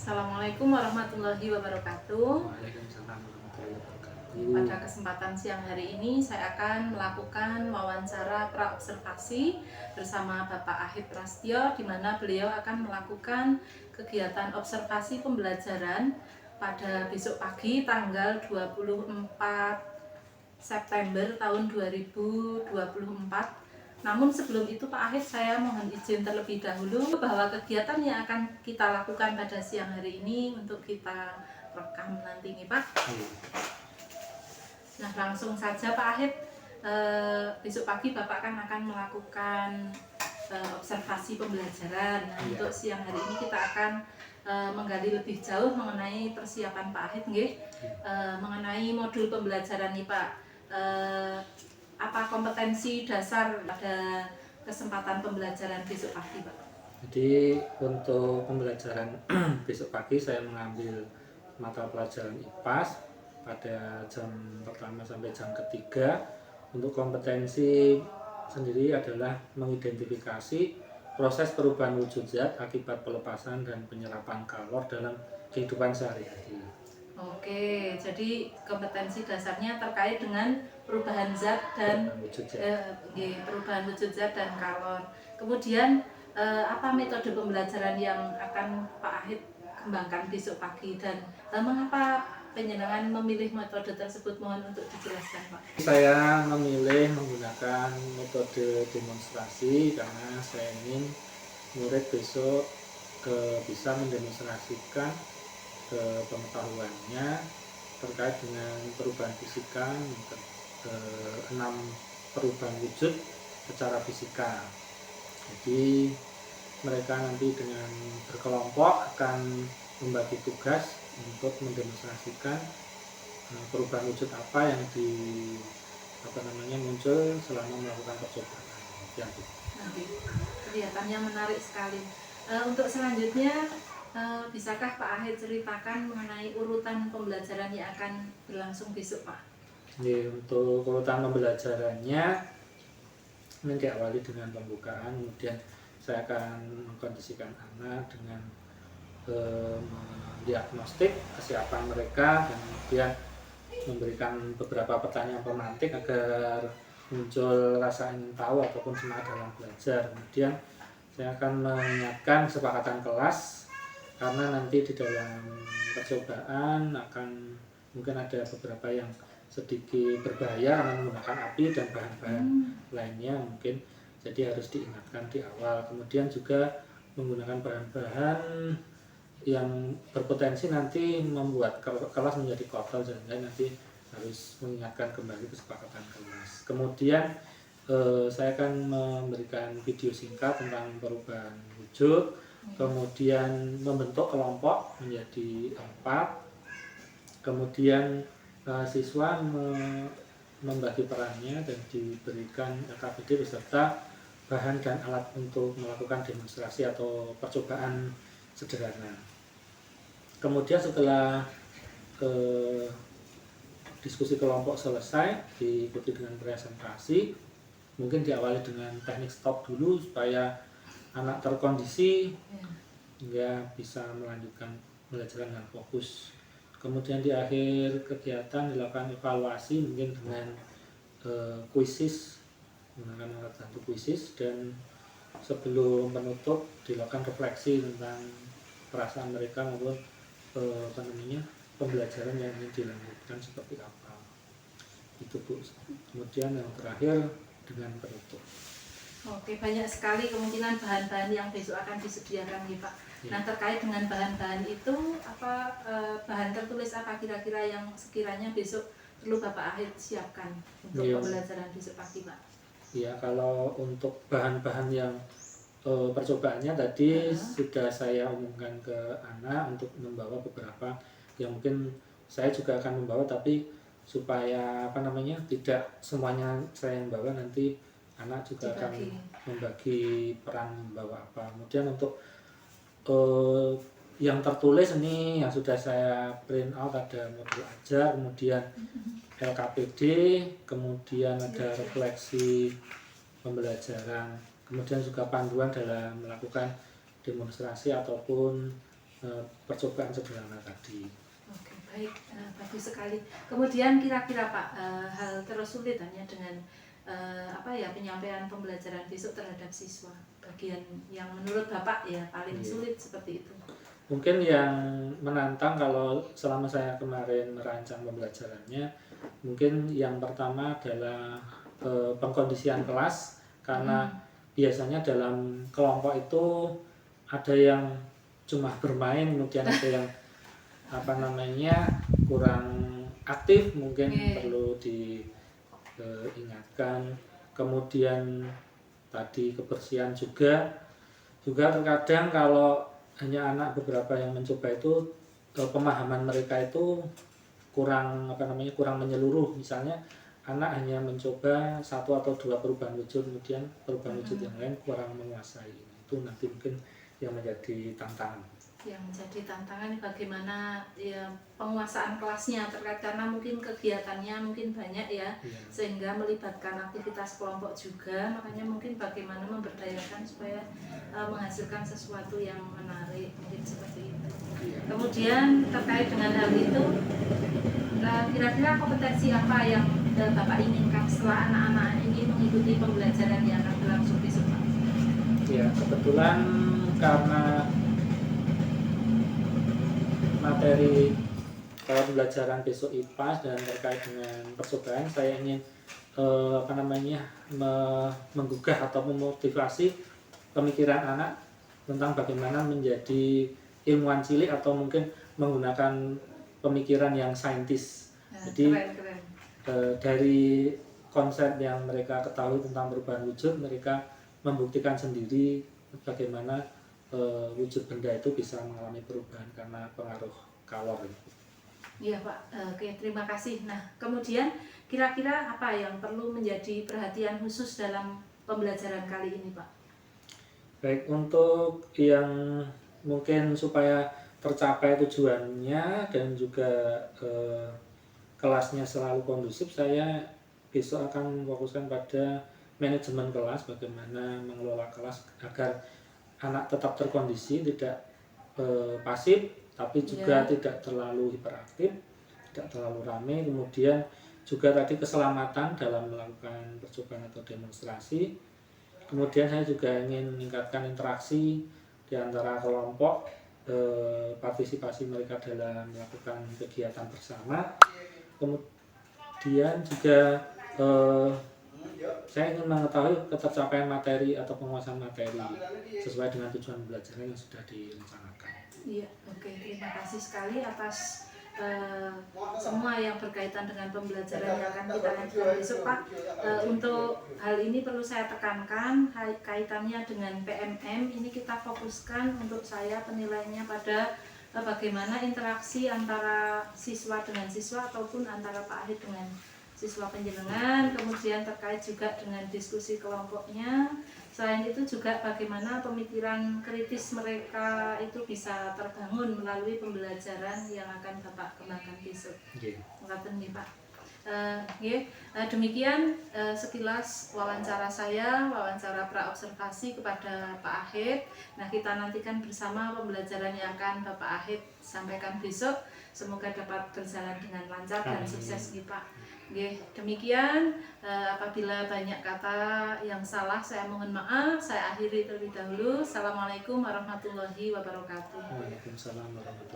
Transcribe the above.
Assalamualaikum warahmatullahi wabarakatuh. Waalaikumsalam warahmatullahi wabarakatuh. Pada kesempatan siang hari ini saya akan melakukan wawancara praobservasi bersama Bapak Ahid Prastyo, di mana beliau akan melakukan kegiatan observasi pembelajaran pada besok pagi tanggal 24 September tahun 2024. Namun sebelum itu Pak Ahid, saya mohon izin terlebih dahulu bahwa kegiatan yang akan kita lakukan pada siang hari ini untuk kita rekam nanti nih Pak. Nah, langsung saja Pak Ahid, besok pagi Bapak akan melakukan observasi pembelajaran. Nah, untuk siang hari ini kita akan menggali lebih jauh mengenai persiapan Pak Ahid mengenai modul pembelajaran nih Pak. Apa kompetensi dasar pada kesempatan pembelajaran besok pagi Pak? Jadi untuk pembelajaran besok pagi saya mengambil mata pelajaran IPAS pada jam pertama sampai jam ketiga. Untuk kompetensi sendiri adalah mengidentifikasi proses perubahan wujud zat akibat pelepasan dan penyerapan kalor dalam kehidupan sehari-hari. Oke, jadi kompetensi dasarnya terkait dengan perubahan zat dan perubahan wujud zat dan kalor. Kemudian apa metode pembelajaran yang akan Pak Ahid kembangkan besok pagi, dan mengapa penjenengan memilih metode tersebut? Mohon untuk dijelaskan Pak. Saya memilih menggunakan metode demonstrasi karena saya ingin murid besok bisa mendemonstrasikan pengetahuannya terkait dengan perubahan fisika, 6 perubahan wujud secara fisika. Jadi mereka nanti dengan berkelompok akan membagi tugas untuk mendemonstrasikan perubahan wujud apa yang muncul selama melakukan percobaan. Ya, kelihatannya menarik sekali. Untuk selanjutnya, bisakah Pak Ahid ceritakan mengenai urutan pembelajaran yang akan berlangsung besok Pak? Untuk urutan pembelajarannya ini diawali dengan pembukaan, kemudian saya akan mengkondisikan anak dengan mendiagnostik kesiapan mereka dan kemudian memberikan beberapa pertanyaan pemantik agar muncul rasa ingin tahu ataupun semangat dalam belajar. Kemudian saya akan mengingatkan kesepakatan kelas karena nanti di dalam percobaan akan mungkin ada beberapa yang sedikit berbahaya karena menggunakan api dan bahan-bahan lainnya mungkin, jadi harus diingatkan di awal. Kemudian juga menggunakan bahan-bahan yang berpotensi nanti membuat kelas menjadi kotor, sehingga nanti harus mengingatkan kembali kesepakatan kelas. Kemudian saya akan memberikan video singkat tentang perubahan wujud, kemudian membentuk kelompok menjadi 4, kemudian siswa membagi perannya dan diberikan LKPD beserta bahan dan alat untuk melakukan demonstrasi atau percobaan sederhana. Kemudian setelah diskusi kelompok selesai, diikuti dengan presentasi, mungkin diawali dengan teknik stop dulu supaya anak terkondisi hingga bisa melanjutkan belajar dengan fokus. Kemudian di akhir kegiatan dilakukan evaluasi mungkin dengan kuisis, menggunakan alat bantu kuisis, dan sebelum menutup dilakukan refleksi tentang perasaan mereka maupun pembelajaran yang ingin dilanjutkan seperti apa. Itu Bu. Kemudian yang terakhir dengan penutup. Oke, banyak sekali kemungkinan bahan-bahan yang besok akan disediakan nih Pak. Nah, terkait dengan bahan-bahan itu, apa bahan tertulis apa kira-kira yang sekiranya besok perlu Bapak Ahid siapkan untuk pembelajaran besok pagi Pak? Ya, kalau untuk bahan-bahan yang percobaannya tadi sudah saya umumkan ke anak untuk membawa beberapa yang mungkin saya juga akan membawa, tapi supaya tidak semuanya saya yang bawa, nanti anak juga akan membagi peran membawa apa. Kemudian untuk yang tertulis ini yang sudah saya print out, ada modul ajar, kemudian LKPD, kemudian ada refleksi pembelajaran, kemudian juga panduan dalam melakukan demonstrasi ataupun percobaan sederhana tadi. Oke, baik, bagus sekali. Kemudian kira-kira Pak, hal tersulit hanya dengan penyampaian pembelajaran besok terhadap siswa, bagian yang menurut Bapak ya paling Iya. sulit seperti itu. Mungkin yang menantang kalau selama saya kemarin merancang pembelajarannya, mungkin yang pertama adalah pengkondisian kelas, karena biasanya dalam kelompok itu ada yang cuma bermain, kemudian ada yang kurang aktif, mungkin perlu diingatkan. Kemudian tadi kebersihan juga terkadang kalau hanya anak beberapa yang mencoba itu pemahaman mereka itu kurang menyeluruh. Misalnya anak hanya mencoba 1 atau 2 perubahan wujud, kemudian perubahan wujud yang lain kurang menguasai. Itu nanti mungkin yang menjadi tantangan. Yang menjadi tantangan bagaimana ya penguasaan kelasnya terkait, karena mungkin kegiatannya mungkin banyak ya, sehingga melibatkan aktivitas kelompok juga, makanya mungkin bagaimana memberdayakan supaya menghasilkan sesuatu yang menarik, mungkin seperti itu. Kemudian terkait dengan hal itu, kira-kira kompetensi apa yang Bapak inginkan setelah anak-anak ini mengikuti pembelajaran yang akan berlangsung besok Pak? Ya, kebetulan karena materi pembelajaran besok IPA dan terkait dengan percobaan, saya ingin menggugah atau memotivasi pemikiran anak tentang bagaimana menjadi ilmuwan cilik atau mungkin menggunakan pemikiran yang saintis. Jadi Keren. dari konsep yang mereka ketahui tentang perubahan wujud, mereka membuktikan sendiri bagaimana wujud benda itu bisa mengalami perubahan karena pengaruh kalor. Iya Pak, oke, terima kasih. Nah, kemudian kira-kira apa yang perlu menjadi perhatian khusus dalam pembelajaran kali ini Pak? Baik, untuk yang mungkin supaya tercapai tujuannya dan juga kelasnya selalu kondusif, saya besok akan fokuskan pada manajemen kelas, bagaimana mengelola kelas agar anak tetap terkondisi, tidak pasif, tapi juga tidak terlalu hiperaktif, tidak terlalu ramai. Kemudian juga tadi keselamatan dalam melakukan percobaan atau demonstrasi. Kemudian saya juga ingin meningkatkan interaksi di antara kelompok, partisipasi mereka dalam melakukan kegiatan bersama. Kemudian juga saya ingin mengetahui ketercapaian materi atau penguasaan materi sesuai dengan tujuan pembelajaran yang sudah direncanakan. Iya, oke, terima kasih sekali atas semua yang berkaitan dengan pembelajaran yang akan kita lanjutkan besok Pak. Untuk hal ini perlu saya tekankan, kaitannya dengan PMM ini kita fokuskan untuk saya penilaiannya pada bagaimana interaksi antara siswa dengan siswa ataupun antara Pak Ahid dengan siswa penjenengan, kemudian terkait juga dengan diskusi kelompoknya. Selain itu juga bagaimana pemikiran kritis mereka itu bisa terbangun melalui pembelajaran yang akan Bapak kembangkan besok. Ngaten nggih Pak. Demikian sekilas wawancara saya, wawancara praobservasi kepada Pak Ahid. Nah, kita nantikan bersama pembelajaran yang akan Bapak Ahid sampaikan besok. Semoga dapat berjalan dengan lancar dan sukses nih Pak. Demikian, apabila banyak kata yang salah saya mohon maaf. Saya akhiri terlebih dahulu. Assalamualaikum warahmatullahi wabarakatuh. Waalaikumsalam warahmatullahi wabarakatuh.